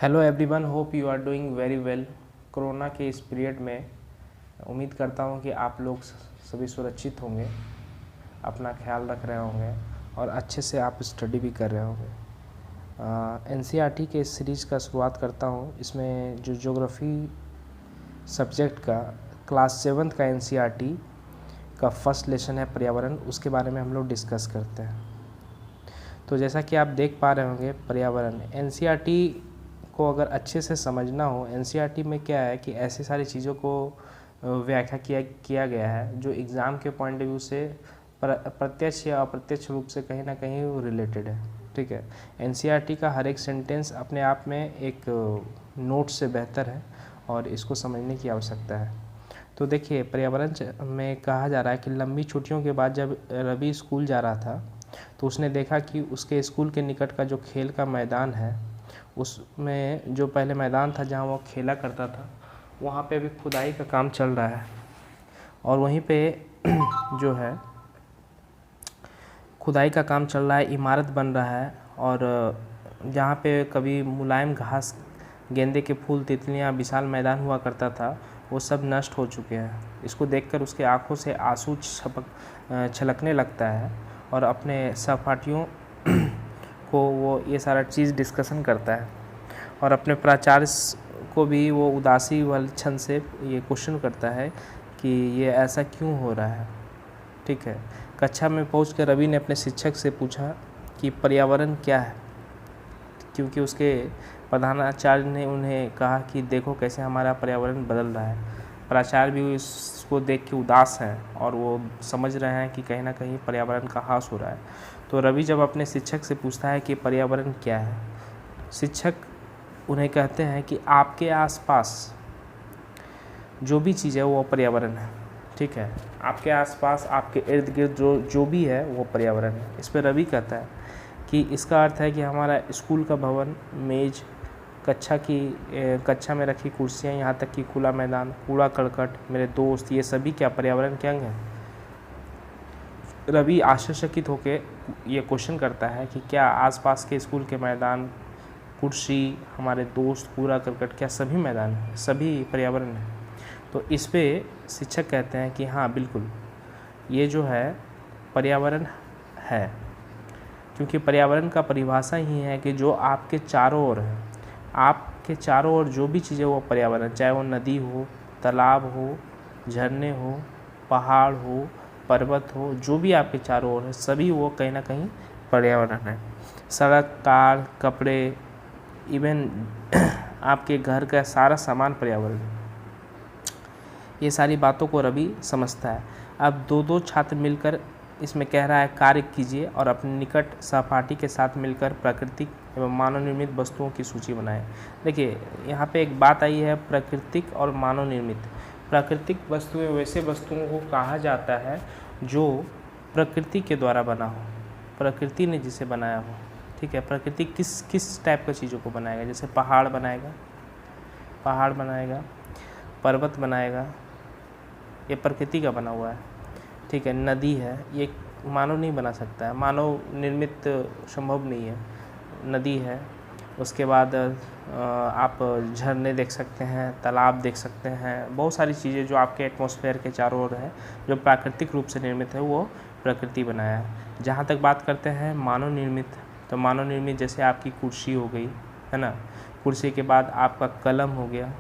Hello everyone, hope you are doing very well. Corona के इस period में उम्मीद करता हूँ कि आप लोग सभी सुरक्षित होंगे, अपना ख्याल रख रहे होंगे और अच्छे से आप स्टडी भी कर रहे होंगे। एनसीईआरटी के इस सीरीज़ का शुरुआत करता हूँ। इसमें जो ज्योग्राफी सब्जेक्ट का क्लास 7th का एनसीईआरटी का फर्स्ट लेसन है पर्यावरण, उसके बारे में हम लोग डिस्कस करते हैं। तो जैसा कि आप देख पा रहे होंगे, पर्यावरण एनसीईआरटी को अगर अच्छे से समझना हो, एनसीईआरटी में क्या है कि ऐसी सारी चीज़ों को व्याख्या किया गया है जो एग्ज़ाम के पॉइंट ऑफ व्यू से प्रत्यक्ष या अप्रत्यक्ष रूप से कहीं ना कहीं रिलेटेड है। ठीक है, एनसीईआरटी का हर एक सेंटेंस अपने आप में एक नोट से बेहतर है और इसको समझने की आवश्यकता है। तो देखिए, पर्यावरण में कहा जा रहा है कि लंबी छुट्टियों के बाद जब रवि स्कूल जा रहा था तो उसने देखा कि उसके स्कूल के निकट का जो खेल का मैदान है, उसमें जो पहले मैदान था जहाँ वो खेला करता था, वहाँ पे अभी खुदाई का काम चल रहा है और वहीं पे जो है खुदाई का काम चल रहा है, इमारत बन रहा है और जहाँ पे कभी मुलायम घास, गेंदे के फूल, तितलियाँ, विशाल मैदान हुआ करता था, वो सब नष्ट हो चुके हैं। इसको देखकर उसके आंखों से आंसू छलकने लगता है और अपने सहपाठियों को वो ये सारा चीज़ डिस्कशन करता है और अपने प्राचार्य को भी वो उदासी वाले क्षण से ये क्वेश्चन करता है कि ये ऐसा क्यों हो रहा है। ठीक है, कक्षा में पहुंचकर रवि ने अपने शिक्षक से पूछा कि पर्यावरण क्या है, क्योंकि उसके प्रधानाचार्य ने उन्हें कहा कि देखो कैसे हमारा पर्यावरण बदल रहा है। प्राचार्य भी इसको देख के उदास हैं और वो समझ रहे हैं कि कहीं ना कहीं पर्यावरण का ह्रास हो रहा है। तो रवि जब अपने शिक्षक से पूछता है कि पर्यावरण क्या है, शिक्षक उन्हें कहते हैं कि आपके आसपास जो भी चीज़ है वो पर्यावरण है। ठीक है, आपके आसपास, आपके इर्द गिर्द जो भी है वो पर्यावरण है। इस पर रवि कहता है कि इसका अर्थ है कि हमारा स्कूल का भवन, मेज, कक्षा में रखी कुर्सियाँ, यहाँ तक कि खुला मैदान, कूड़ा करकट, मेरे दोस्त, ये सभी क्या पर्यावरण के अंग हैं। रवि आश्चर्यचकित होकर ये क्वेश्चन करता है कि क्या आसपास के स्कूल के मैदान, कुर्सी, हमारे दोस्त, कूड़ा करकट, क्या सभी मैदान हैं, सभी पर्यावरण है। तो इस पे शिक्षक कहते हैं कि हाँ बिल्कुल, ये जो है पर्यावरण है, क्योंकि पर्यावरण का परिभाषा ही है कि जो आपके चारों ओर है, आपके चारों ओर जो भी चीज़ें वो पर्यावरण, चाहे वो नदी हो, तालाब हो, झरने हो, पहाड़ हो, पर्वत हो, जो भी आपके चारों ओर है, सभी वो कहीं ना कहीं पर्यावरण है। सड़क, कार, कपड़े, इवन आपके घर का सारा सामान पर्यावरण है। ये सारी बातों को रवि समझता है। अब दो छात्र मिलकर इसमें कह रहा है कार्य कीजिए और अपने निकट सहपाठी के साथ मिलकर प्राकृतिक एवं मानव निर्मित वस्तुओं की सूची बनाएं। देखिए, यहाँ पे एक बात आई है, प्राकृतिक और मानव निर्मित। प्राकृतिक वस्तुएं वैसे वस्तुओं को कहा जाता है जो प्रकृति के द्वारा बना हो, प्रकृति ने जिसे बनाया हो। ठीक है, प्रकृति किस टाइप का चीज़ों को बनाएगा, जैसे पहाड़ बनाएगा, पर्वत बनाएगा, ये प्रकृति का बना हुआ है। ठीक है, नदी है, ये मानव नहीं बना सकता है, मानव निर्मित संभव नहीं है, नदी है। उसके बाद आप झरने देख सकते हैं, तालाब देख सकते हैं, बहुत सारी चीज़ें जो आपके एटमॉस्फेयर के चारों ओर है, जो प्राकृतिक रूप से निर्मित है, वो प्रकृति बनाया है। जहाँ तक बात करते हैं मानव निर्मित, तो मानव निर्मित जैसे आपकी कुर्सी हो गई, है ना, कुर्सी के बाद आपका कलम हो गया,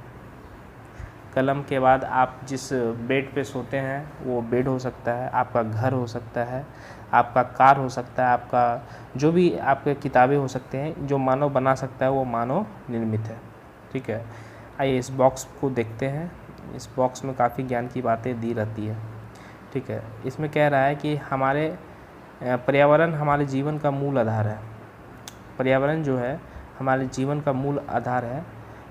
कलम के बाद आप जिस बेड पे सोते हैं वो बेड हो सकता है, आपका घर हो सकता है, आपका कार हो सकता है, आपका जो भी आपके किताबें हो सकते हैं, जो मानव बना सकता है वो मानव निर्मित है। ठीक है, आइए इस बॉक्स को देखते हैं। इस बॉक्स में काफ़ी ज्ञान की बातें दी रहती है। ठीक है, इसमें कह रहा है कि हमारे पर्यावरण हमारे जीवन का मूल आधार है। पर्यावरण जो है हमारे जीवन का मूल आधार है।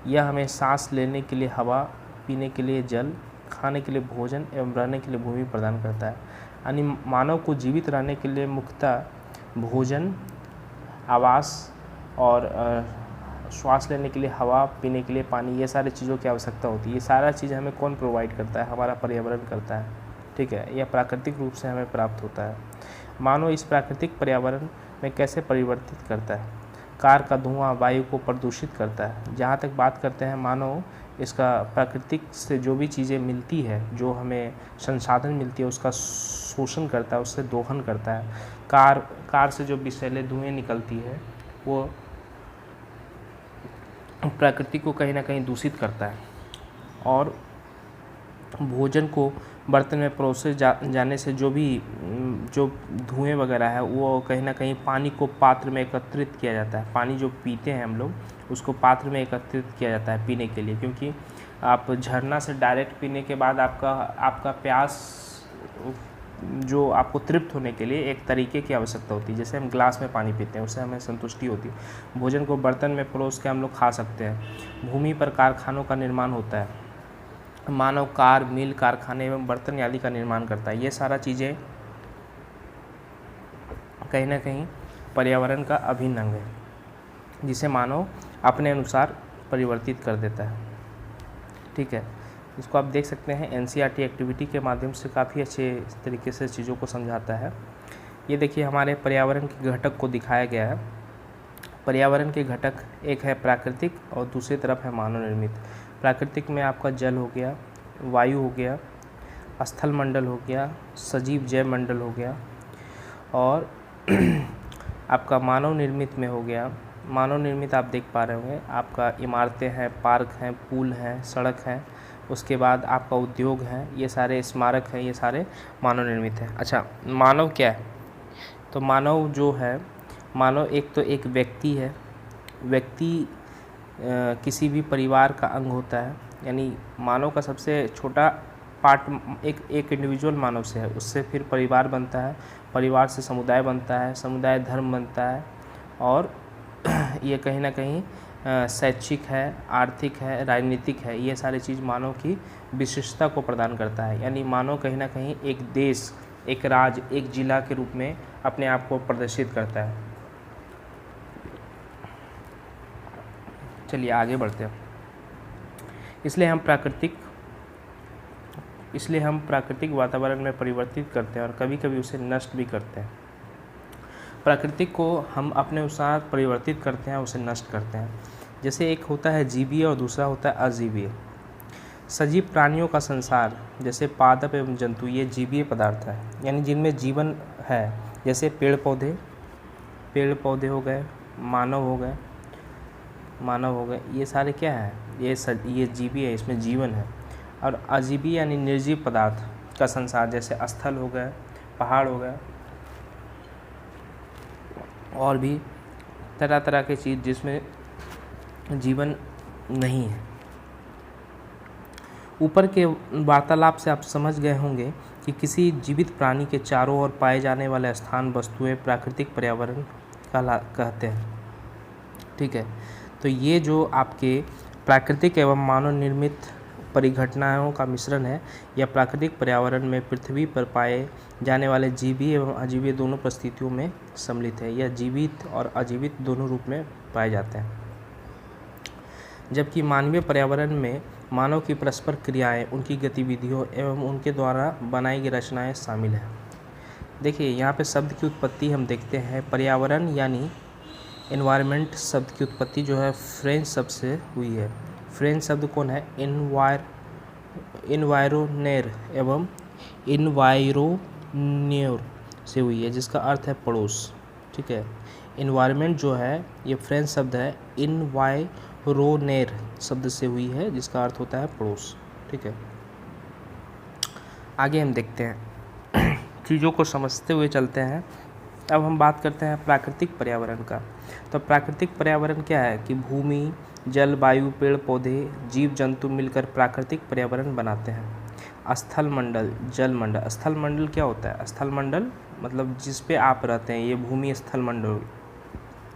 यह हमें सांस लेने के लिए हवा, पीने के लिए जल, खाने के लिए भोजन एवं रहने के लिए भूमि प्रदान करता है। यानी मानव को जीवित रहने के लिए मुख्यतः भोजन, आवास और श्वास लेने के लिए हवा, पीने के लिए पानी, ये सारी चीज़ों की आवश्यकता होती है। ये सारा चीज़ हमें कौन प्रोवाइड करता है, हमारा पर्यावरण करता है। ठीक है, यह प्राकृतिक रूप से हमें प्राप्त होता है। मानव इस प्राकृतिक पर्यावरण में कैसे परिवर्तित करता है, कार का धुआं वायु को प्रदूषित करता है। जहाँ तक बात करते हैं मानव इसका प्राकृतिक से जो भी चीज़ें मिलती है, जो हमें संसाधन मिलती है, उसका शोषण करता है, उससे दोहन करता है। कार से जो विषैले धुएँ निकलती है वो प्रकृति को कहीं ना कहीं दूषित करता है। और भोजन को बर्तन में परोसे जाने से जो धुएं वगैरह है वो कहीं ना कहीं पानी को पात्र में एकत्रित किया जाता है। पानी जो पीते हैं हम लोग उसको पात्र में एकत्रित किया जाता है पीने के लिए, क्योंकि आप झरना से डायरेक्ट पीने के बाद आपका प्यास जो आपको तृप्त होने के लिए एक तरीके की आवश्यकता होती है। जैसे हम ग्लास में पानी पीते हैं उससे हमें संतुष्टि होती है। भोजन को बर्तन में परोस के हम लोग खा सकते हैं। भूमि पर कारखानों का निर्माण होता है। मानव कार, मिल, कारखाने एवं बर्तन आदि का निर्माण करता है। ये सारा चीज़ें कहीं ना कहीं पर्यावरण का अभिन्न अंग है, जिसे मानव अपने अनुसार परिवर्तित कर देता है। ठीक है, इसको आप देख सकते हैं NCERT एक्टिविटी के माध्यम से काफ़ी अच्छे तरीके से चीज़ों को समझाता है। ये देखिए हमारे पर्यावरण के घटक को दिखाया गया है। पर्यावरण के घटक एक है प्राकृतिक और दूसरी तरफ है मानव निर्मित। प्राकृतिक में आपका जल हो गया, वायु हो गया, स्थल मंडल हो गया, सजीव जैव मंडल हो गया, और आपका मानव निर्मित में हो गया। मानव निर्मित आप देख पा रहे होंगे, आपका इमारतें हैं, पार्क हैं, पुल हैं, सड़क हैं, उसके बाद आपका उद्योग है, ये सारे स्मारक हैं, ये सारे मानव निर्मित हैं। अच्छा, मानव क्या है? तो मानव जो है, मानव एक तो एक व्यक्ति है। व्यक्ति किसी भी परिवार का अंग होता है, यानी मानव का सबसे छोटा पार्ट एक इंडिविजुअल मानव से है, उससे फिर परिवार बनता है, परिवार से समुदाय बनता है, समुदाय धर्म बनता है, और ये कहीं ना कहीं शैक्षिक है, आर्थिक है, राजनीतिक है। ये सारी चीज़ मानव की विशिष्टता को प्रदान करता है। यानी मानव कहीं ना कहीं एक देश, एक राज्य, एक जिला के रूप में अपने आप को प्रदर्शित करता है। चलिए आगे बढ़ते हैं। इसलिए हम प्राकृतिक वातावरण में परिवर्तित करते हैं और कभी कभी उसे नष्ट भी करते हैं। प्राकृतिक को हम अपने अनुसार परिवर्तित करते हैं, उसे नष्ट करते हैं। जैसे एक होता है जीवीय और दूसरा होता है अजीवीय। सजीव प्राणियों का संसार, जैसे पादप एवं जंतु, ये जीवीय पदार्थ है, यानी जिनमें जीवन है। जैसे पेड़ पौधे हो गए, मानव हो गए, ये सारे क्या है? ये जीवी है, इसमें जीवन है। और अजीवी यानी निर्जीव पदार्थ का संसार, जैसे स्थल हो गए, पहाड़ हो गए, और भी तरह तरह की चीज़ जिसमें जीवन नहीं है। ऊपर के वार्तालाप से आप समझ गए होंगे कि किसी जीवित प्राणी के चारों ओर पाए जाने वाले स्थान, वस्तुएं प्राकृतिक पर्यावरण कहते हैं। ठीक है, तो ये जो आपके प्राकृतिक एवं मानव निर्मित परिघटनाओं का मिश्रण है, यह प्राकृतिक पर्यावरण में पृथ्वी पर पाए जाने वाले जीवीय एवं अजीवीय दोनों परिस्थितियों में सम्मिलित है। यह जीवित और अजीवित दोनों रूप में पाए जाते हैं। जबकि मानवीय पर्यावरण में मानव की परस्पर क्रियाएं, उनकी गतिविधियों एवं उनके द्वारा बनाई गई रचनाएं शामिल हैं। देखिए यहाँ पे शब्द की उत्पत्ति हम देखते हैं। पर्यावरण यानी एनवायरनमेंट शब्द की उत्पत्ति जो है फ्रेंच शब्द से हुई है। फ्रेंच शब्द कौन है? इन्वायरोनेर एवं इन्वायरोन्योर से हुई है, जिसका अर्थ है पड़ोस। ठीक है, एनवायरनमेंट जो है ये फ्रेंच शब्द है, इन्वायरोनेर शब्द से हुई है, जिसका अर्थ होता है पड़ोस। ठीक है, आगे हम देखते हैं, चीज़ों को समझते हुए चलते हैं। अब हम बात करते हैं प्राकृतिक पर्यावरण का। तो प्राकृतिक पर्यावरण क्या है कि भूमि, जल, वायु, पेड़ पौधे, जीव जंतु मिलकर प्राकृतिक पर्यावरण बनाते हैं। स्थल मंडल, जल मंडल। स्थल मंडल क्या होता है? स्थल मंडल मतलब जिस पे आप रहते हैं, ये भूमि स्थल मंडल।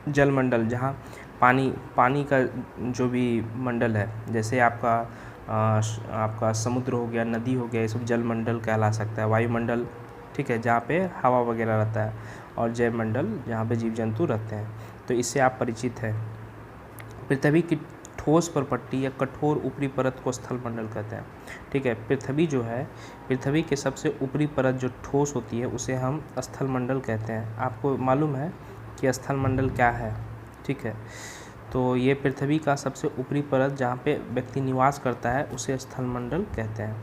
जल मंडल जहाँ पानी का जो भी मंडल है, जैसे आपका समुद्र हो गया, नदी हो गया, ये सब जल मंडल कहला सकता है। वायुमंडल, ठीक है, जहाँ पे हवा वगैरह रहता है, और जैव मंडल जहाँ पे जीव जंतु रहते हैं। तो इससे आप परिचित हैं। पृथ्वी की ठोस परपट्टी या कठोर ऊपरी परत को स्थल मंडल कहते हैं। ठीक है, पृथ्वी जो है, पृथ्वी के सबसे ऊपरी परत जो ठोस होती है उसे हम स्थल मंडल कहते हैं। आपको मालूम है कि स्थल मंडल क्या है? ठीक है। तो ये पृथ्वी का सबसे ऊपरी परत जहाँ पे व्यक्ति निवास करता है उसे स्थलमंडल कहते हैं।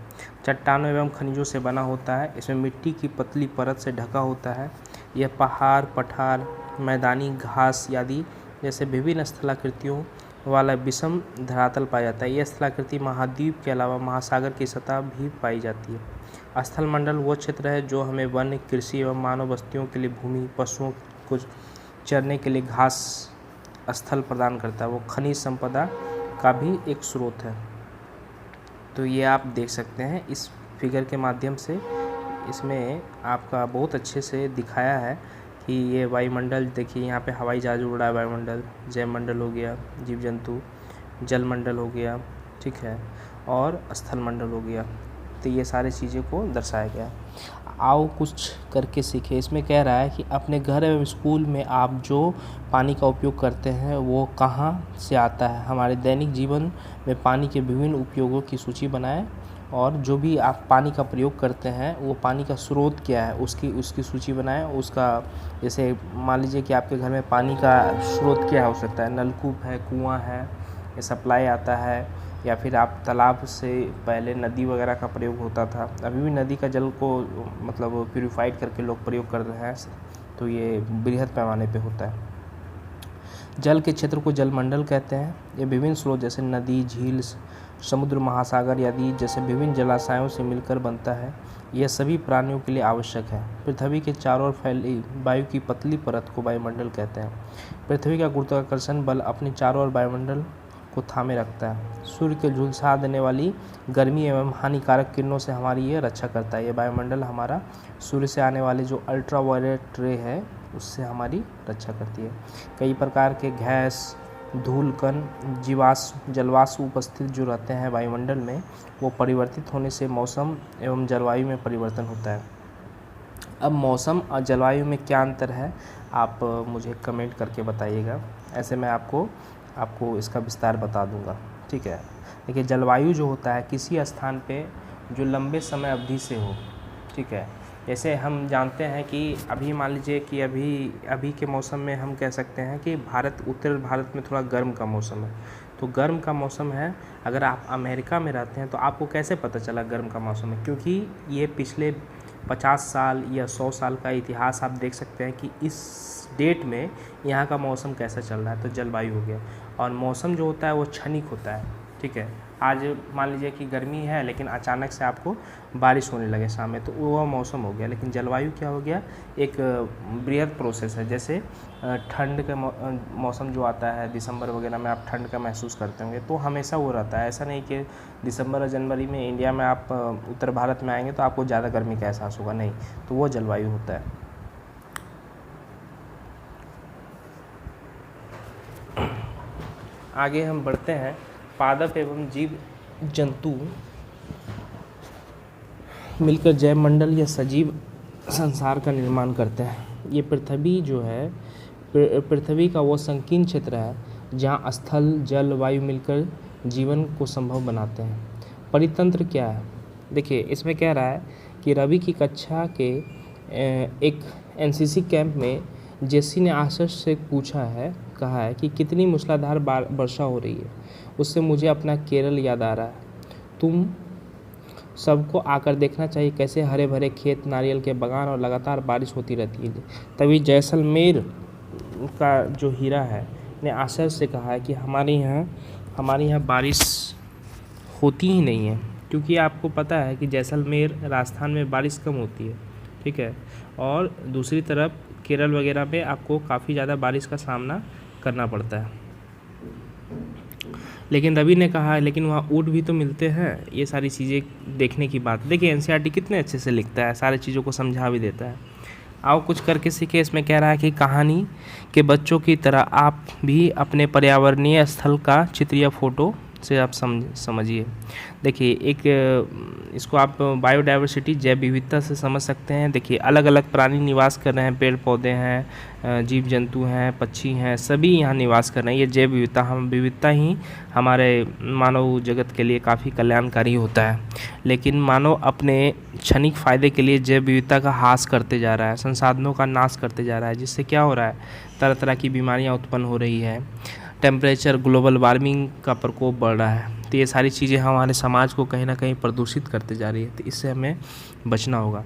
चट्टानों एवं खनिजों से बना होता है। इसमें मिट्टी की पतली परत से ढका होता है। यह पहाड़, पठार, मैदानी घास आदि जैसे विभिन्न स्थलाकृतियों वाला विषम धरातल पाया जाता है। यह स्थलाकृति महाद्वीप के अलावा महासागर की सतह भी पाई जाती है। स्थलमंडल वो क्षेत्र है जो हमें वन, कृषि एवं मानव बस्तियों के लिए भूमि, पशुओं को चरने के लिए घास स्थल प्रदान करता है। वो खनिज संपदा का भी एक स्रोत है। तो ये आप देख सकते हैं इस फिगर के माध्यम से, इसमें आपका बहुत अच्छे से दिखाया है कि ये वायुमंडल, देखिए यहाँ पे हवाई जहाज उड़ रहा है, वायुमंडल, जैवमंडल हो गया, जीव जंतु, जलमंडल हो गया, ठीक है, और स्थलमंडल हो गया। तो ये सारी चीज़ें को दर्शाया गया। आओ कुछ करके सीखें। इसमें कह रहा है कि अपने घर एवं स्कूल में आप जो पानी का उपयोग करते हैं वो कहाँ से आता है। हमारे दैनिक जीवन में पानी के विभिन्न उपयोगों की सूची बनाएं और जो भी आप पानी का प्रयोग करते हैं वो पानी का स्रोत क्या है उसकी सूची बनाएं। उसका जैसे मान लीजिए कि आपके घर में पानी का स्रोत क्या हो सकता है, नलकूप है, कुआँ है, ये सप्लाई आता है, या फिर आप तालाब से, पहले नदी वगैरह का प्रयोग होता था, अभी भी नदी का जल को मतलब प्यूरिफाइड करके लोग प्रयोग कर रहे हैं। तो ये बृहद पैमाने पे होता है। जल के क्षेत्र को जलमंडल कहते हैं। ये विभिन्न स्रोत जैसे नदी, झील, समुद्र, महासागर आदि जैसे विभिन्न जलाशयों से मिलकर बनता है। यह सभी प्राणियों के लिए आवश्यक है। पृथ्वी के चारों ओर फैली वायु की पतली परत को वायुमंडल कहते हैं। पृथ्वी का गुरुत्वाकर्षण बल अपने चारों ओर वायुमंडल को थामे रखता है। सूर्य के झुलसा देने वाली गर्मी एवं हानिकारक किरणों से हमारी ये रक्षा करता है। ये वायुमंडल हमारा सूर्य से आने वाले जो अल्ट्रावायलेट रे है उससे हमारी रक्षा करती है। कई प्रकार के गैस, धूल कण, जीवाश्म, जलवाष्प उपस्थित जो रहते हैं वायुमंडल में, वो परिवर्तित होने से मौसम एवं जलवायु में परिवर्तन होता है। अब मौसम और जलवायु में क्या अंतर है आप मुझे कमेंट करके बताइएगा। ऐसे मैं आपको इसका विस्तार बता दूंगा, ठीक है। देखिए, जलवायु जो होता है किसी स्थान पे जो लंबे समय अवधि से हो, ठीक है। जैसे हम जानते हैं कि अभी मान लीजिए कि अभी के मौसम में हम कह सकते हैं कि उत्तर भारत में थोड़ा गर्म का मौसम है। तो गर्म का मौसम है, अगर आप अमेरिका में रहते हैं तो आपको कैसे पता चला गर्म का मौसम है? क्योंकि ये पिछले 50 साल या 100 साल का इतिहास आप देख सकते हैं कि इस डेट में यहाँ का मौसम कैसा चल रहा है। तो जलवायु हो गया। और मौसम जो होता है वो क्षणिक होता है, ठीक है। आज मान लीजिए कि गर्मी है लेकिन अचानक से आपको बारिश होने लगे शाम में, तो वो मौसम हो गया। लेकिन जलवायु क्या हो गया, एक बृहद प्रोसेस है। जैसे ठंड का मौसम जो आता है दिसंबर वगैरह में, आप ठंड का महसूस करते होंगे, तो हमेशा वो रहता है। ऐसा नहीं कि दिसंबर और जनवरी में इंडिया में आप उत्तर भारत में आएंगे तो आपको ज़्यादा गर्मी का एहसास होगा, नहीं। तो वो जलवायु होता है। आगे हम बढ़ते हैं। पादप एवं जीव जंतु मिलकर जैवमंडल या सजीव संसार का निर्माण करते हैं। ये पृथ्वी जो है, पृथ्वी का वो संकीर्ण क्षेत्र है जहाँ स्थल, जल, वायु मिलकर जीवन को संभव बनाते हैं। परितंत्र क्या है? देखिए, इसमें कह रहा है कि रवि की कक्षा के एक एनसीसी कैंप में जेसी ने आश्चर्य से कहा है कि कितनी मूसलाधार वर्षा हो रही है। उससे मुझे अपना केरल याद आ रहा है। तुम सबको आकर देखना चाहिए कैसे हरे भरे खेत, नारियल के बागान और लगातार बारिश होती रहती है। तभी जैसलमेर का जो हीरा है ने आश्चर्य से कहा है कि हमारे यहाँ बारिश होती ही नहीं है, क्योंकि आपको पता है कि जैसलमेर राजस्थान में बारिश कम होती है, ठीक है। और दूसरी तरफ केरल वगैरह पे आपको काफ़ी ज़्यादा बारिश का सामना करना पड़ता है। लेकिन रवि ने कहा लेकिन वहाँ ऊँट भी तो मिलते हैं। ये सारी चीज़ें देखने की बात। देखिए, एनसीईआरटी कितने अच्छे से लिखता है, सारी चीज़ों को समझा भी देता है। आओ कुछ करके सीखे। इसमें कह रहा है कि कहानी के बच्चों की तरह आप भी अपने पर्यावरणीय स्थल का चित्र या फोटो से आप समझिए। देखिए इसको आप बायोडाइवर्सिटी जैव विविधता से समझ सकते हैं। देखिए अलग अलग प्राणी निवास कर रहे हैं, पेड़ पौधे हैं, जीव जंतु हैं, पक्षी हैं, सभी यहाँ निवास कर रहे हैं। ये जैव विविधता ही हमारे मानव जगत के लिए काफ़ी कल्याणकारी होता है। लेकिन मानव अपने क्षणिक फायदे के लिए जैव विविधता का ह्रास करते जा रहा है, संसाधनों का नाश करते जा रहा है, जिससे क्या हो रहा है, तरह तरह की बीमारियाँ उत्पन्न हो रही है, टेम्परेचर, ग्लोबल वार्मिंग का प्रकोप बढ़ रहा है। तो ये सारी चीज़ें हमारे समाज को कहीं ना कहीं प्रदूषित करते जा रही है, तो इससे हमें बचना होगा।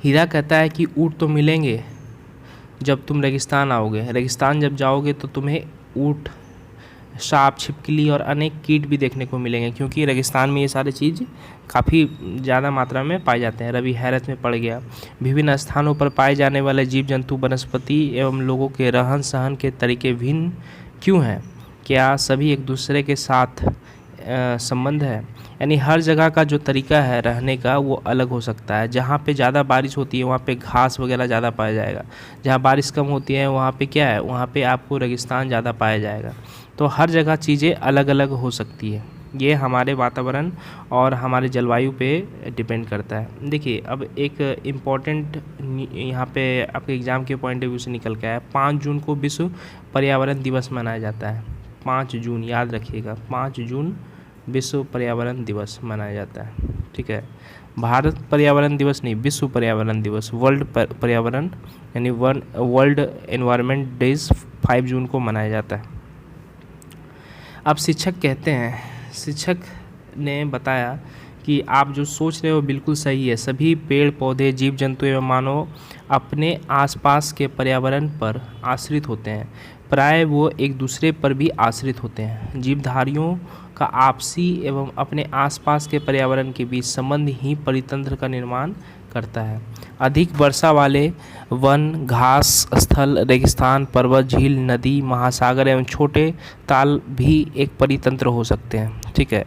हीरा कहता है कि ऊँट तो मिलेंगे जब तुम रेगिस्तान आओगे, रेगिस्तान जब जाओगे तो तुम्हें ऊँट, सांप, छिपकली और अनेक कीट भी देखने को मिलेंगे, क्योंकि रेगिस्तान में ये सारी चीज़ काफ़ी ज़्यादा मात्रा में पाए जाते हैं। रवि हैरत में पड़ गया। विभिन्न स्थानों पर पाए जाने वाले जीव जंतु, वनस्पति एवं लोगों के रहन सहन के तरीके भिन्न क्यों हैं? क्या सभी एक दूसरे के साथ संबंध है? यानी हर जगह का जो तरीका है रहने का वो अलग हो सकता है। जहाँ पे ज़्यादा बारिश होती है वहाँ पे घास वगैरह ज़्यादा पाया जाएगा, जहाँ बारिश कम होती है वहाँ पे क्या है, वहाँ पे आपको रेगिस्तान ज़्यादा पाया जाएगा। तो हर जगह चीज़ें अलग अलग हो सकती है। ये हमारे वातावरण और हमारे जलवायु पे डिपेंड करता है। देखिए अब एक इम्पॉर्टेंट यहाँ पे आपके एग्ज़ाम के पॉइंट ऑफ व्यू से निकल के आया, 5 जून को विश्व पर्यावरण दिवस मनाया जाता है। 5 जून याद रखिएगा, 5 जून विश्व पर्यावरण दिवस मनाया जाता है। ठीक है, भारत पर्यावरण दिवस नहीं, विश्व पर्यावरण दिवस, वर्ल्ड पर्यावरण यानी वर्ल्ड एनवायरनमेंट डेज 5 जून को मनाया जाता है। अब शिक्षक कहते हैं, शिक्षक ने बताया कि आप जो सोच रहे हो बिल्कुल सही है। सभी पेड़ पौधे, जीव जंतु एवं मानव अपने आसपास के पर्यावरण पर आश्रित होते हैं, प्राय वो एक दूसरे पर भी आश्रित होते हैं। जीवधारियों का आपसी एवं अपने आसपास के पर्यावरण के बीच संबंध ही परितंत्र का निर्माण करता है। अधिक वर्षा वाले वन, घास स्थल, रेगिस्तान, पर्वत, झील, नदी, महासागर एवं छोटे ताल भी एक परितंत्र हो सकते हैं। ठीक है,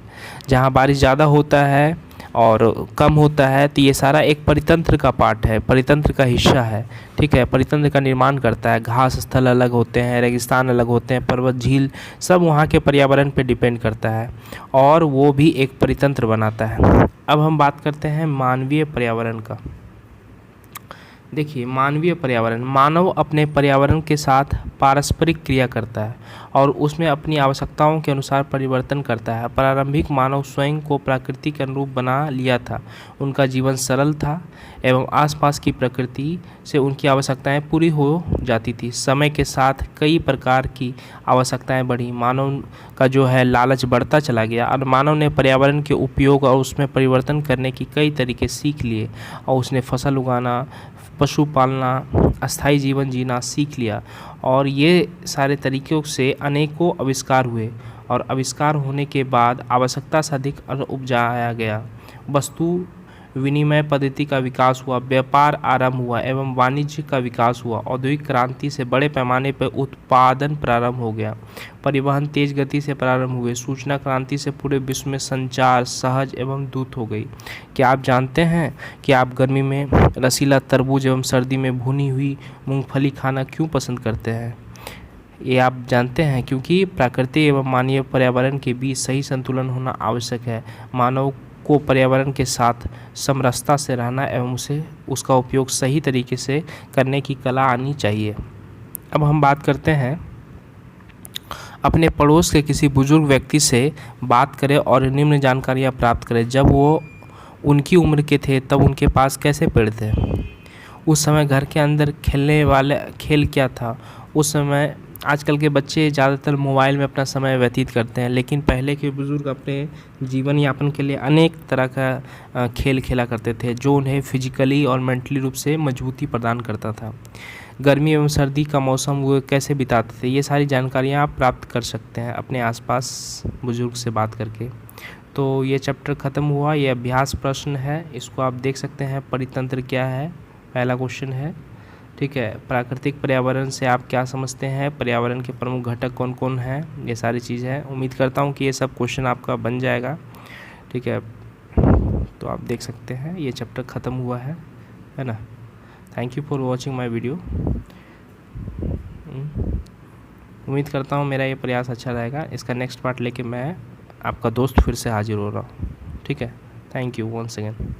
जहाँ बारिश ज़्यादा होता है और कम होता है तो ये सारा एक परितंत्र का पार्ट है, परितंत्र का हिस्सा है। ठीक है, परितंत्र का निर्माण करता है। घास स्थल अलग होते हैं, रेगिस्तान अलग होते हैं, पर्वत, झील सब वहाँ के पर्यावरण पे डिपेंड करता है और वो भी एक परितंत्र बनाता है। अब हम बात करते हैं मानवीय पर्यावरण का। देखिए मानवीय पर्यावरण, मानव अपने पर्यावरण के साथ पारस्परिक क्रिया करता है और उसमें अपनी आवश्यकताओं के अनुसार परिवर्तन करता है। प्रारंभिक मानव स्वयं को प्रकृति के अनुरूप बना लिया था। उनका जीवन सरल था एवं आसपास की प्रकृति से उनकी आवश्यकताएं पूरी हो जाती थी। समय के साथ कई प्रकार की आवश्यकताएं बढ़ी, मानव का जो है लालच बढ़ता चला गया और मानव ने पर्यावरण के उपयोग और उसमें परिवर्तन करने की कई तरीके सीख लिए और उसने फसल उगाना, पशु पालना, अस्थायी जीवन जीना सीख लिया और ये सारे तरीक़ों से अनेकों आविष्कार हुए और आविष्कार होने के बाद आवश्यकता से अधिक अन्न उपजाया गया। वस्तु विनिमय पद्धति का विकास हुआ, व्यापार आरंभ हुआ एवं वाणिज्य का विकास हुआ। औद्योगिक क्रांति से बड़े पैमाने पर उत्पादन प्रारंभ हो गया। परिवहन तेज गति से प्रारंभ हुए। सूचना क्रांति से पूरे विश्व में संचार सहज एवं द्रुत हो गई। क्या आप जानते हैं कि आप गर्मी में रसीला तरबूज एवं सर्दी में भुनी हुई मूंगफली खाना क्यों पसंद करते हैं? ये आप जानते हैं क्योंकि प्रकृति एवं मानवीय पर्यावरण के बीच सही संतुलन होना आवश्यक है। मानव को पर्यावरण के साथ समरसता से रहना एवं उसका उपयोग सही तरीके से करने की कला आनी चाहिए। अब हम बात करते हैं, अपने पड़ोस के किसी बुजुर्ग व्यक्ति से बात करें और निम्न जानकारियाँ प्राप्त करें। जब वो उनकी उम्र के थे तब उनके पास कैसे पेड़ थे? उस समय घर के अंदर खेलने वाले खेल क्या था? उस समय आजकल के बच्चे ज़्यादातर मोबाइल में अपना समय व्यतीत करते हैं, लेकिन पहले के बुज़ुर्ग अपने जीवन यापन के लिए अनेक तरह का खेल खेला करते थे जो उन्हें फिजिकली और मेंटली रूप से मजबूती प्रदान करता था। गर्मी एवं सर्दी का मौसम वो कैसे बिताते थे, ये सारी जानकारियाँ आप प्राप्त कर सकते हैं अपने आसपास बुज़ुर्ग से बात करके। तो ये चैप्टर ख़त्म हुआ। ये अभ्यास प्रश्न है, इसको आप देख सकते हैं। परितंत्र क्या है, पहला क्वेश्चन है। ठीक है, प्राकृतिक पर्यावरण से आप क्या समझते हैं, पर्यावरण के प्रमुख घटक कौन कौन हैं, ये सारी चीज़ है। उम्मीद करता हूँ कि ये सब क्वेश्चन आपका बन जाएगा। ठीक है, तो आप देख सकते हैं ये चैप्टर ख़त्म हुआ है ना। Thank you for watching my video. उम्मीद करता हूँ मेरा ये प्रयास अच्छा रहेगा। इसका नेक्स्ट पार्ट लेके मैं आपका दोस्त फिर से हाजिर हो रहा हूँ। ठीक है, थैंक यू वंस अगेन।